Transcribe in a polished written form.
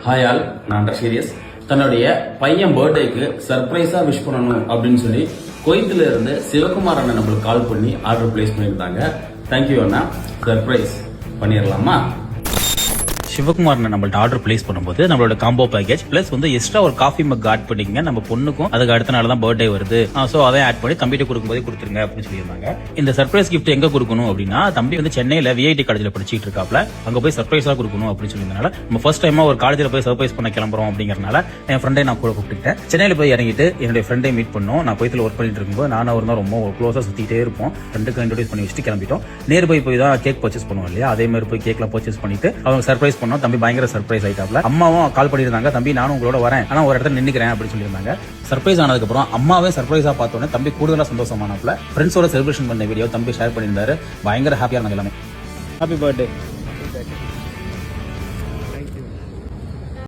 Hi all, நான் serious. தன்னுடைய பையன் பர்த்டேக்கு சர்ப்ரைஸா விஷ் பண்ணணும் அப்படின்னு சொல்லி குவைத்துல இருந்து சிவகுமார் அண்ணன் நம்மளுக்கு கால் பண்ணி ஆர்டர் பிளேஸ் பண்ணியிருந்தாங்க. தேங்க்யூ அண்ணா. சர்ப்ரைஸ் பண்ணிடலாமா? சிவகுமார் நம்மள்ட்ட ஆர்டர் பிளேஸ் பண்ணும்போது நம்மளோட காம்போ பேக்கேஜ் பிளஸ் வந்து எக்ஸ்ட்ரா ஒரு காஃபி மக் ஆட் பண்ணிங்க. நம்ம பொண்ணுக்கும் அதுக்கு அடுத்த நாள் தான் பர்த்டே வருது, சோ அதை ஆட் பண்ணி தம்பிட்டு கொடுக்கும்போதே கொடுத்துருங்க அப்படின்னு சொல்லியிருந்தாங்க. இந்த சர்ப்ரைஸ் கிஃப்ட் எங்க கொடுக்கணும் அப்படின்னா, தம்பி வந்து சென்னையில விஐடி காலேஜ்ல படிச்சிட்டு இருக்காப்ல, அங்க போய் சர்ப்ரைஸா கொடுக்கணும் அப்படின்னு சொல்லியிருந்தனால நம்ம ஃபர்ஸ்ட் டைமா ஒரு காலேஜ்ல போய் சர்ப்ரைஸ் பண்ண கிளம்புறோம் அப்படிங்கறனால என் ஃப்ரெண்டை நான் கூட கூப்பிட்டுட்டேன். சென்னையில போய் இறங்கிட்டு என்னுடைய ஃப்ரெண்டை மீட் பண்ணோம். நான் குவைத்துல ஒர்க் பண்ணிட்டு இருக்கும்போது நானும் அவர் தான் ரொம்ப க்ளோஸா சுத்திட்டே இருப்போம். ஃப்ரெண்டுக்கு இன்ட்ரோடியூஸ் பண்ணி வச்சுட்டு கிளம்பிட்டோம். நேர் போய் தான் கேக் பர்ச்சேஸ் பண்ணுவோம் இல்லையா, அதே மாதிரி போய் கேக்லாம் பர்ச்சேஸ் பண்ணிட்டு அவங்க சர்ப்ரைஸ் பண்ணோம். தம்பி பயங்கர சர்ப்ரைஸ் ஆயிட்டாப்ல. அம்மாவும் கால் பண்ணியிருந்தாங்க, தம்பி நானும் உங்களோட வரேன், ஆனா ஒரு இடத்துல நின்னுக்கிறேன் அப்படின்னு சொல்லியிருந்தாங்க. சர்ப்ரைஸ் ஆனதுக்கு அப்புறம் அம்மாவே சர்ப்ரைஸா பார்த்தோன்னே தம்பி கூடுதலா சந்தோஷமானாப்ல. ஃப்ரெண்ட்ஸோட செலிப்ரேஷன் பண்ண வீடியோ தம்பி ஷேர் பண்ணியிருந்தாரு. பயங்கர ஹாப்பியா இருந்தாங்க எல்லாமே. Happy birthday.